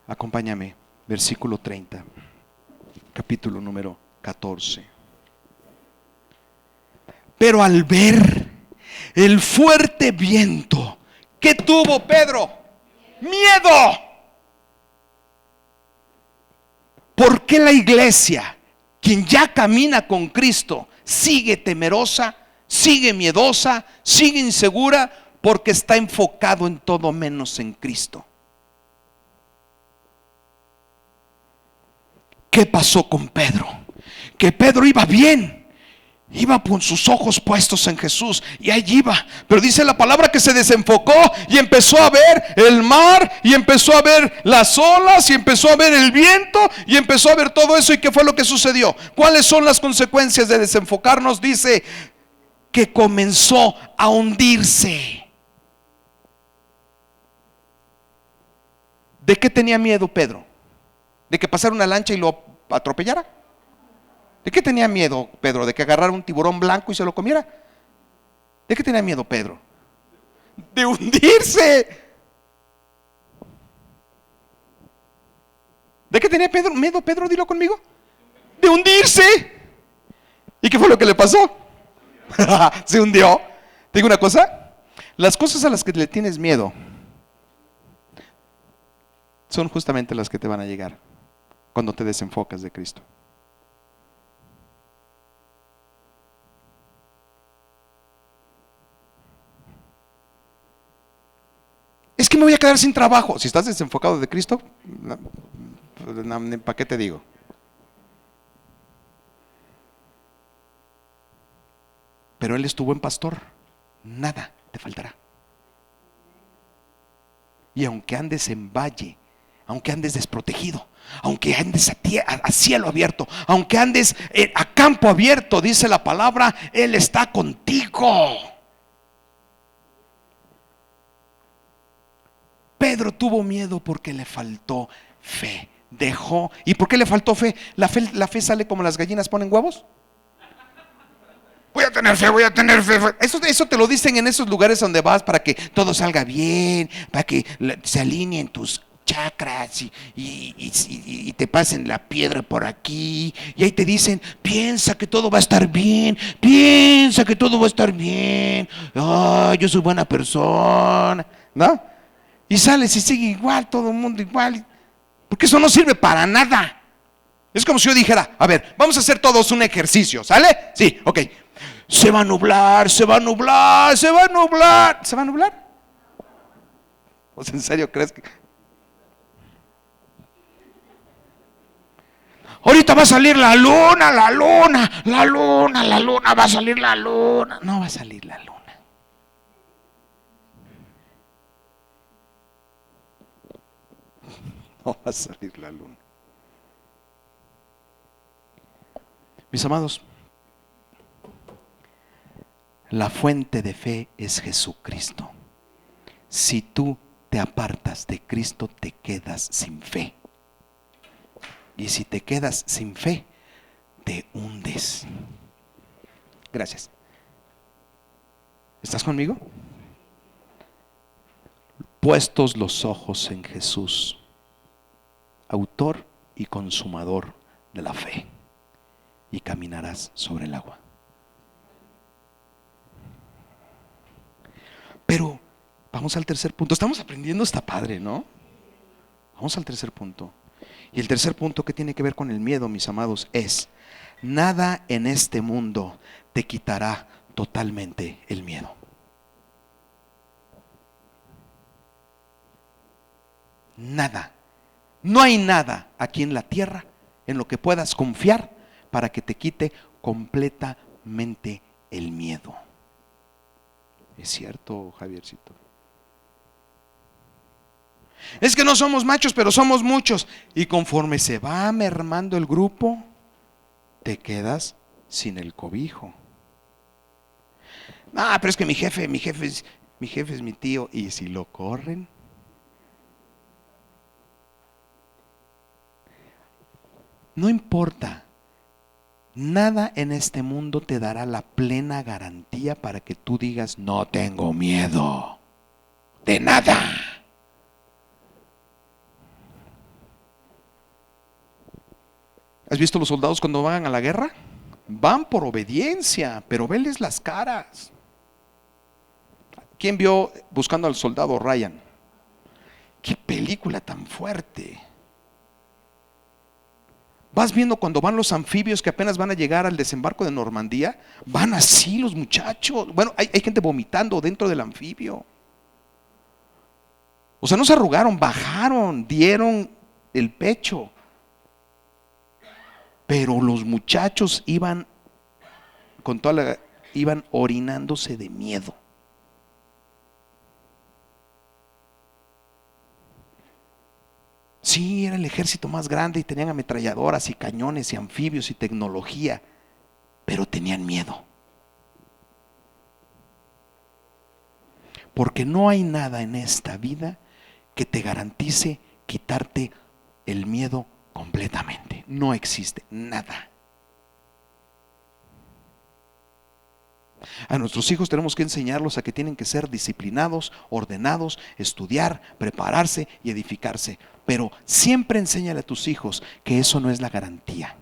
S1: Acompáñame, versículo 30, capítulo número 14. Pero al ver el fuerte viento, ¿qué tuvo Pedro? Miedo. ¿Por qué la iglesia, quien ya camina con Cristo, sigue temerosa, sigue miedosa, sigue insegura? Porque está enfocado en todo menos en Cristo. ¿Qué pasó con Pedro? Que Pedro iba bien. Iba con sus ojos puestos en Jesús y allí iba, pero dice la palabra que se desenfocó y empezó a ver el mar y empezó a ver las olas y empezó a ver el viento y empezó a ver todo eso. ¿Y qué fue lo que sucedió? ¿Cuáles son las consecuencias de desenfocarnos? Dice que comenzó a hundirse. ¿De qué tenía miedo Pedro? ¿De que pasara una lancha y lo atropellara? ¿De qué tenía miedo Pedro? ¿De que agarrara un tiburón blanco y se lo comiera? ¿De qué tenía miedo Pedro? De hundirse. ¿De qué tenía miedo Pedro? Dilo conmigo. De hundirse. ¿Y qué fue lo que le pasó? Se hundió. Te digo una cosa. Las cosas a las que le tienes miedo son justamente las que te van a llegar cuando te desenfocas de Cristo. Es que me voy a quedar sin trabajo. Si estás desenfocado de Cristo, ¿para qué te digo? Pero Él estuvo en pastor, nada te faltará. Y aunque andes en valle, aunque andes desprotegido, aunque andes a cielo abierto, aunque andes a campo abierto, dice la palabra, Él está contigo. Pedro tuvo miedo porque le faltó fe. Dejó. ¿Y por qué le faltó fe? La fe sale como las gallinas ponen huevos. Voy a tener fe, voy a tener fe. Eso te lo dicen en esos lugares donde vas para que todo salga bien, para que se alineen tus chakras y te pasen la piedra por aquí. Y ahí te dicen, piensa que todo va a estar bien, piensa que todo va a estar bien. Oh, yo soy buena persona, ¿no? Y sales y sigue igual, todo el mundo igual. Porque eso no sirve para nada. Es como si yo dijera, a ver, vamos a hacer todos un ejercicio, ¿sale? Sí, ok. Se va a nublar, se va a nublar, se va a nublar. ¿Se va a nublar? ¿O en serio crees que? Ahorita va a salir la luna, la luna, la luna, la luna, va a salir la luna. No va a salir la luna. No va a salir la luna. Mis amados, la fuente de fe es Jesucristo. Si tú te apartas de Cristo, te quedas sin fe. Y si te quedas sin fe, te hundes. Gracias. ¿Estás conmigo? Puestos los ojos en Jesús, autor y consumador de la fe, y caminarás sobre el agua. Pero vamos al tercer punto. Estamos aprendiendo, está padre, ¿no? Vamos al tercer punto. Y el tercer punto que tiene que ver con el miedo, mis amados, es: nada en este mundo te quitará totalmente el miedo. Nada. No hay nada aquí en la tierra en lo que puedas confiar para que te quite completamente el miedo. ¿Es cierto, Javiercito? Es que no somos machos, pero somos muchos. Y conforme se va mermando el grupo, te quedas sin el cobijo. Ah, pero es que mi jefe es mi tío. ¿Y si lo corren? No importa. Nada en este mundo te dará la plena garantía para que tú digas: no tengo miedo de nada. ¿Has visto los soldados cuando van a la guerra? Van por obediencia, pero veles las caras. ¿Quién vio Buscando al Soldado Ryan? ¡Qué película tan fuerte! Vas viendo cuando van los anfibios que apenas van a llegar al desembarco de Normandía. Van así los muchachos. Bueno, hay gente vomitando dentro del anfibio. O sea, no se arrugaron, bajaron, dieron el pecho. Pero los muchachos iban iban orinándose de miedo. Sí, era el ejército más grande y tenían ametralladoras y cañones y anfibios y tecnología, pero tenían miedo. Porque no hay nada en esta vida que te garantice quitarte el miedo completamente. No existe nada. A nuestros hijos tenemos que enseñarlos a que tienen que ser disciplinados, ordenados, estudiar, prepararse y edificarse. Pero siempre enséñale a tus hijos que eso no es la garantía.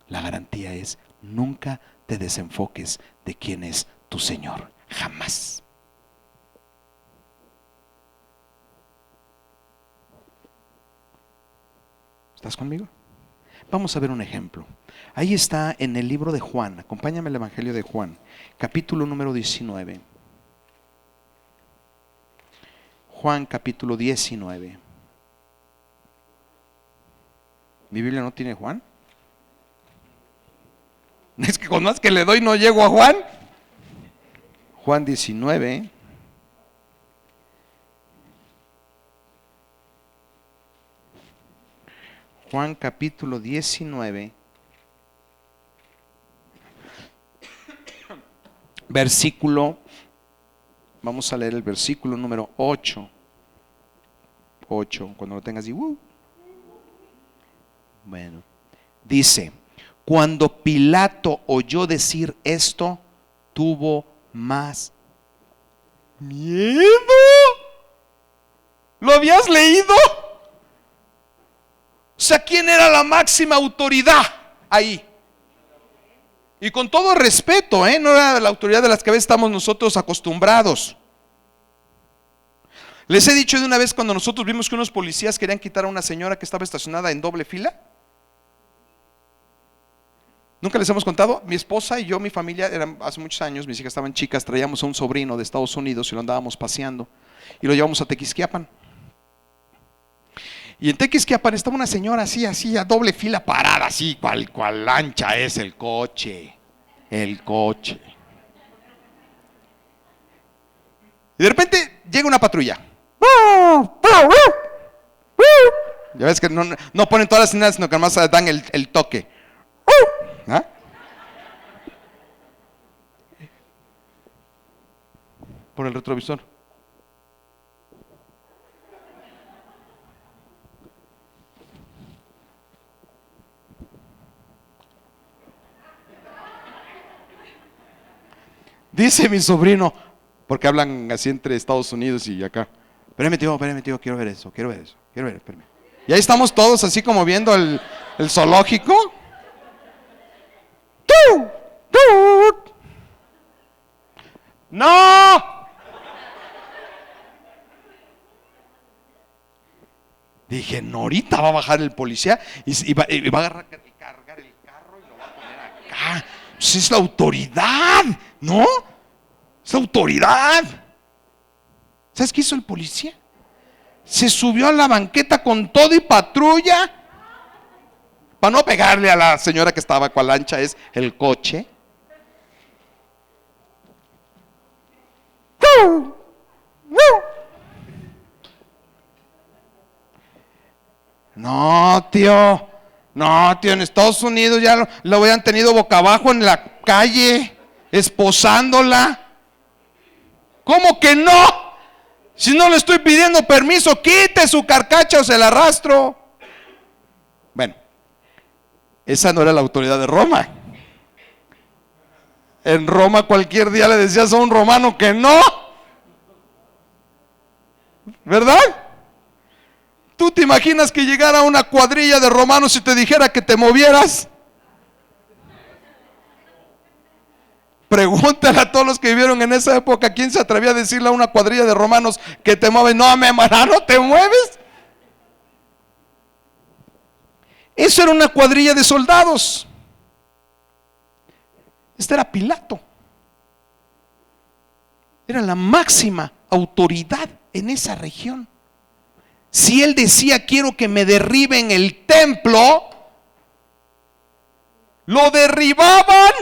S1: La garantía es: nunca te desenfoques de quién es tu Señor. Jamás. ¿Estás conmigo? Vamos a ver un ejemplo. Ahí está en el libro de Juan. Acompáñame al Evangelio de Juan, capítulo número 19. Juan capítulo 19. ¿Mi Biblia no tiene Juan? Es que con más que le doy no llego a Juan. Juan 19. Juan capítulo 19. Versículo, vamos a leer el versículo número 8. 8, cuando lo tengas así. Bueno, dice: cuando Pilato oyó decir esto, tuvo más miedo. ¿Lo habías leído? O sea, ¿quién era la máxima autoridad ahí? Y con todo respeto, no era la autoridad de las que a veces estamos nosotros acostumbrados. Les he dicho de una vez cuando nosotros vimos que unos policías querían quitar a una señora que estaba estacionada en doble fila. Nunca les hemos contado. Mi esposa y yo, mi familia, hace muchos años, mis hijas estaban chicas, traíamos a un sobrino de Estados Unidos y lo andábamos paseando y lo llevamos a Tequisquiapan. Y en Tequisquiapan estaba una señora así, a doble fila parada, así, cual ancha es el coche. El coche. Y de repente llega una patrulla. Ya ves que no ponen todas las señales, sino que además dan el toque. ¿Ah? Por el retrovisor. Dice mi sobrino, porque hablan así entre Estados Unidos y acá. Espérame tío, quiero ver eso, espérame. Y ahí estamos todos así como viendo el zoológico. ¡No! Dije, no, ahorita va a bajar el policía y va a cargar el carro y lo va a poner acá. Pues es la autoridad, ¿no? Es la autoridad. ¿Sabes qué hizo el policía? Se subió a la banqueta con todo y patrulla para no pegarle a la señora que estaba, cual ancha es el coche. No, tío, en Estados Unidos ya lo habían tenido boca abajo en la calle, esposándola. ¿Cómo que no? Si no le estoy pidiendo permiso, quite su carcacha o se la arrastro. Bueno, esa no era la autoridad de Roma. En Roma cualquier día le decías a un romano que no. ¿Verdad? ¿Tú te imaginas que llegara una cuadrilla de romanos y te dijera que te movieras? Pregúntale a todos los que vivieron en esa época, ¿quién se atrevía a decirle a una cuadrilla de romanos que te mueven? No, no te mueves. Eso era una cuadrilla de soldados. Este era Pilato. Era la máxima autoridad en esa región. Si él decía, quiero que me derriben el templo, lo derribaban.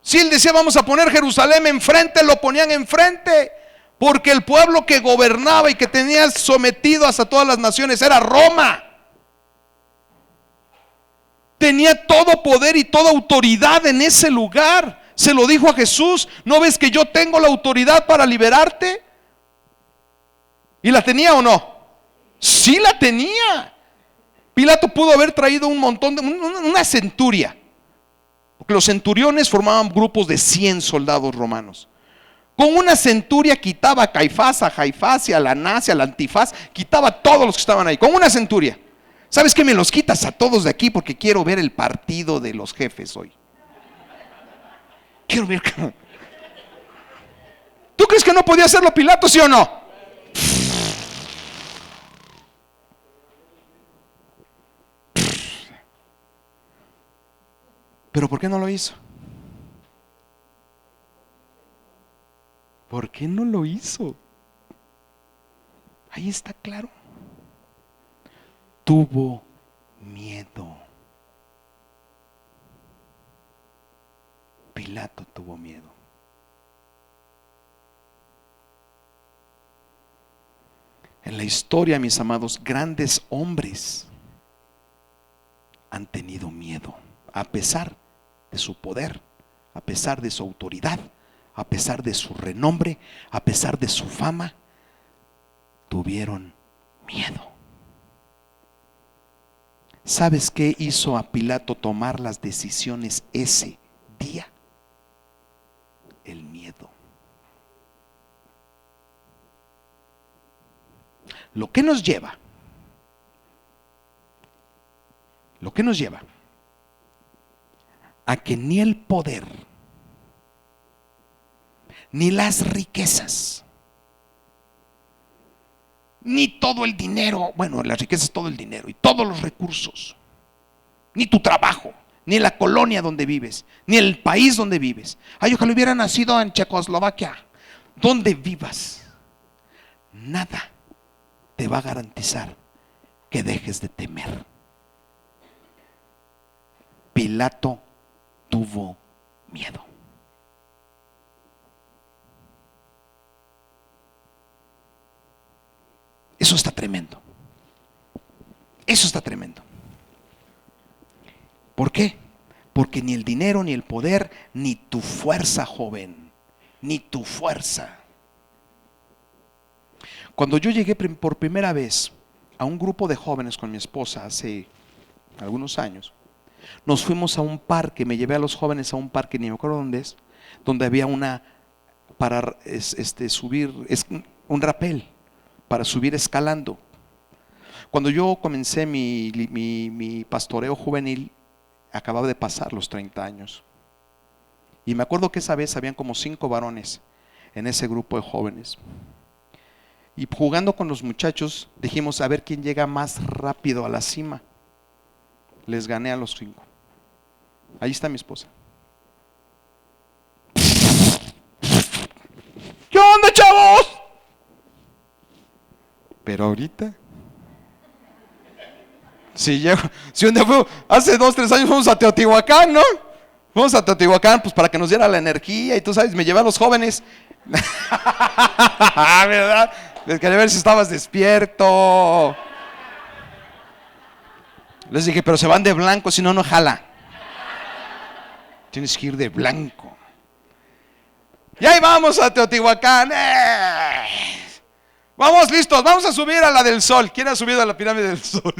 S1: Si él decía, vamos a poner Jerusalén enfrente, lo ponían enfrente. Porque el pueblo que gobernaba y que tenía sometido hasta todas las naciones era Roma. Tenía todo poder y toda autoridad en ese lugar. Se lo dijo a Jesús, ¿no ves que yo tengo la autoridad para liberarte? ¿Y la tenía o no? Sí la tenía. Pilato pudo haber traído un montón de, una centuria. Porque los centuriones formaban grupos de 100 soldados romanos. Con una centuria quitaba a Caifás, a Jaifás y a la Anás y al Antifaz. Quitaba a todos los que estaban ahí. Con una centuria. ¿Sabes qué? Me los quitas a todos de aquí porque quiero ver el partido de los jefes hoy. Quiero ver. ¿Tú crees que no podía hacerlo Pilato, sí o no? ¿Pero por qué no lo hizo? ¿Por qué no lo hizo? Ahí está claro. Tuvo miedo. Pilato tuvo miedo. En la historia, mis amados, grandes hombres han tenido miedo, a pesar de su poder, a pesar de su autoridad, a pesar de su renombre, a pesar de su fama, tuvieron miedo. ¿Sabes qué hizo a Pilato tomar las decisiones ese día? El miedo. Lo que nos lleva a que ni el poder ni las riquezas, ni todo el dinero. Bueno, la riqueza es todo el dinero y todos los recursos, ni tu trabajo, ni la colonia donde vives, ni el país donde vives. Ay, ojalá hubiera nacido en Checoslovaquia. Donde vivas, nada te va a garantizar que dejes de temer. Pilato tuvo miedo. Eso está tremendo. Eso está tremendo. ¿Por qué? Porque ni el dinero, ni el poder, ni tu fuerza, joven, ni tu fuerza. Cuando yo llegué por primera vez a un grupo de jóvenes con mi esposa hace algunos años, nos fuimos a un parque, me llevé a los jóvenes a un parque, ni me acuerdo dónde es, donde había para subir, un rapel, para subir escalando. Cuando yo comencé mi pastoreo juvenil, acababa de pasar los 30 años. Y me acuerdo que esa vez habían como 5 varones en ese grupo de jóvenes. Y jugando con los muchachos, dijimos a ver quién llega más rápido a la cima. Les gané a los 5. Ahí está mi esposa. ¿Qué onda, chavos? Pero ahorita, si un día hace 2, 3 años fuimos a Teotihuacán, ¿no? Fuimos a Teotihuacán, pues para que nos diera la energía, y tú sabes, me llevé a los jóvenes. ¿Verdad? Les quería ver si estabas despierto. Les dije, pero se van de blanco, si no, no jala. Tienes que ir de blanco. Y ahí vamos a Teotihuacán. Vamos, listos, vamos a subir a la del Sol. ¿Quién ha subido a la pirámide del Sol?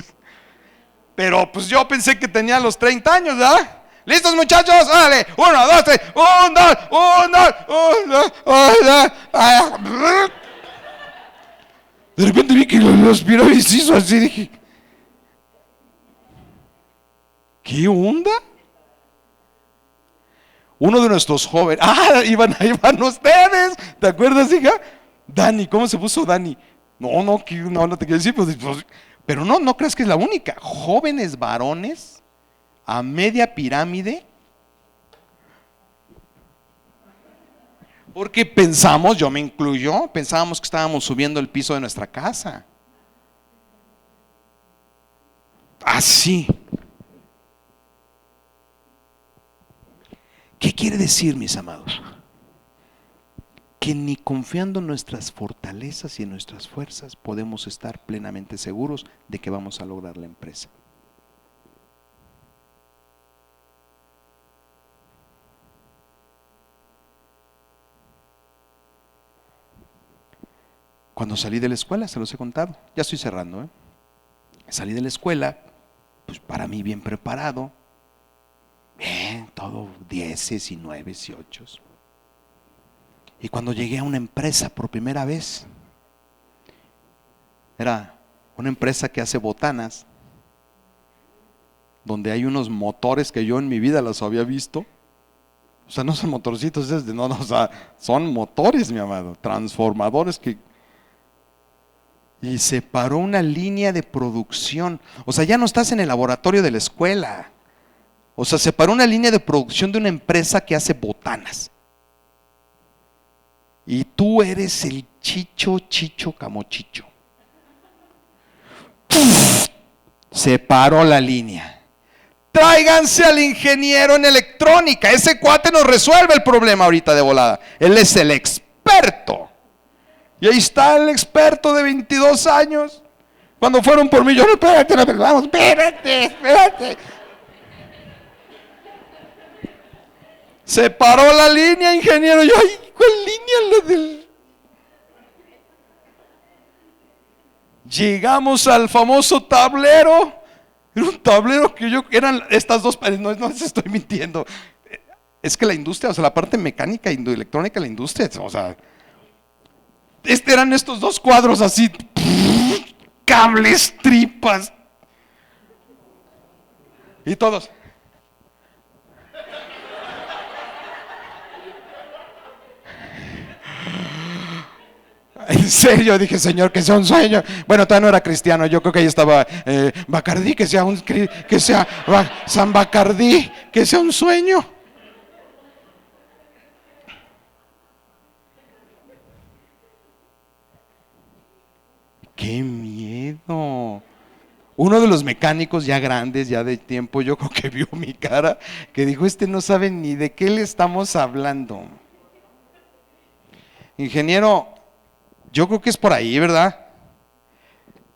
S1: Pero pues yo pensé que tenía los 30 años, ¿verdad? ¿Listos, muchachos? ¡Órale! 1, 2, 3. 1, 2, 1, 2. De repente vi que los pirámides hizo así. Dije, ¿qué onda? Uno de nuestros jóvenes. Ahí van ustedes. ¿Te acuerdas, hija? Dani, ¿cómo se puso Dani? No te quiero decir, pues, pero no creas que es la única. Jóvenes varones a media pirámide. Porque pensamos, yo me incluyo, pensábamos que estábamos subiendo el piso de nuestra casa. Así. ¿Qué quiere decir, mis amados? Que ni confiando en nuestras fortalezas y en nuestras fuerzas podemos estar plenamente seguros de que vamos a lograr la empresa. Cuando salí de la escuela, se los he contado, ya estoy cerrando, salí de la escuela, pues para mí bien preparado, bien, todo 10 y 9 y 8. Y cuando llegué a una empresa por primera vez, era una empresa que hace botanas, donde hay unos motores que yo en mi vida los había visto. O sea, no son motorcitos, o sea, son motores, mi amado, transformadores y se paró una línea de producción. O sea, ya no estás en el laboratorio de la escuela. O sea, se paró una línea de producción de una empresa que hace botanas. Y tú eres el chicho camochicho. Se paró la línea. Tráiganse al ingeniero en electrónica. Ese cuate nos resuelve el problema ahorita de volada. Él es el experto. Y ahí está el experto de 22 años. Cuando fueron por mí, yo no, espérate, vamos, espérate. Se paró la línea, ingeniero. Yo, ay, ¿cuál línea? La del... Llegamos al famoso tablero. Era un tablero que eran estas dos paredes. No les estoy mintiendo. Es que la industria, o sea, la parte mecánica y electrónica de la industria, o sea, eran estos dos cuadros así, cables, tripas. Y todos. En serio, dije, Señor, que sea un sueño. Bueno, todavía no era cristiano, yo creo que ahí estaba Bacardí, que sea San Bacardí, que sea un sueño. ¡Qué miedo! Uno de los mecánicos ya grandes, ya de tiempo, yo creo que vio mi cara, que dijo, este no sabe ni de qué le estamos hablando. Ingeniero, yo creo que es por ahí, ¿verdad?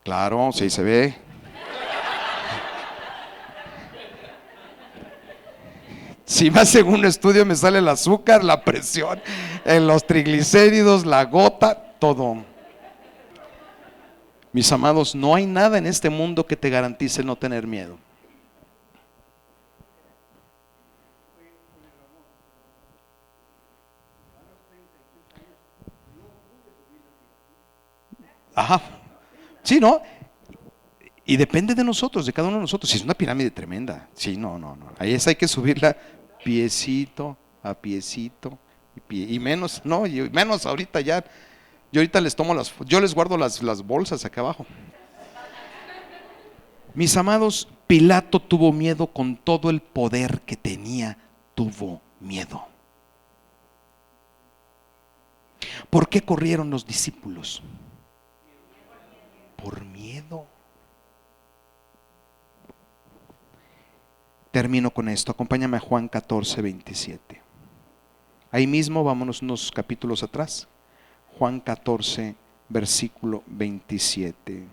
S1: Claro, sí se ve. Si más según un estudio me sale el azúcar, la presión, los triglicéridos, la gota, todo. Mis amados, no hay nada en este mundo que te garantice no tener miedo. Ajá. Sí, ¿no? Y depende de nosotros, de cada uno de nosotros. Si es una pirámide tremenda, sí, no. Ahí hay que subirla piecito a piecito. Y menos, no, y menos ahorita ya. Yo ahorita les tomo yo les guardo las bolsas acá abajo. Mis amados, Pilato tuvo miedo con todo el poder que tenía, tuvo miedo. ¿Por qué corrieron los discípulos? Por miedo. Termino con esto, acompáñame a Juan 14, 27. Ahí mismo, vámonos unos capítulos atrás. Juan 14, versículo 27.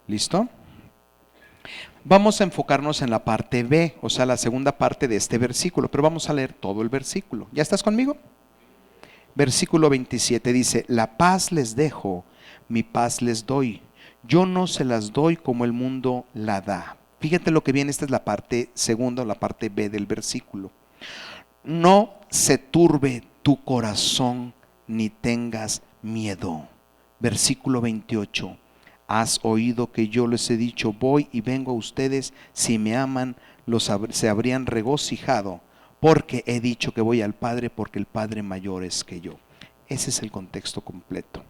S1: ¿Listo? Vamos a enfocarnos en la parte B, o sea, la segunda parte de este versículo, pero vamos a leer todo el versículo. ¿Ya estás conmigo? Versículo 27 dice, la paz les dejo, mi paz les doy. Yo no se las doy como el mundo la da. Fíjate lo que viene, esta es la parte segunda, la parte B del versículo. No se turbe tu corazón ni tengas miedo. Versículo 28. Has oído que yo les he dicho, voy y vengo a ustedes, si me aman, se habrían regocijado, porque he dicho que voy al Padre, porque el Padre mayor es que yo. Ese es el contexto completo.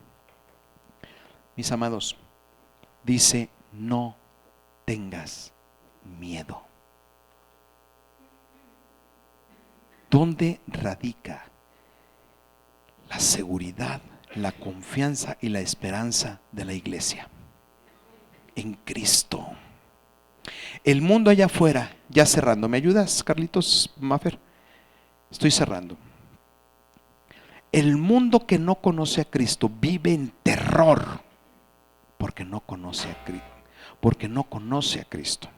S1: Mis amados, dice, no tengas miedo. ¿Dónde radica la seguridad, la confianza y la esperanza de la iglesia? En Cristo. El mundo allá afuera, ya cerrando, ¿me ayudas, Carlitos Maffer? Estoy cerrando. El mundo que no conoce a Cristo vive en terror porque no conoce a Cristo, porque no conoce a Cristo.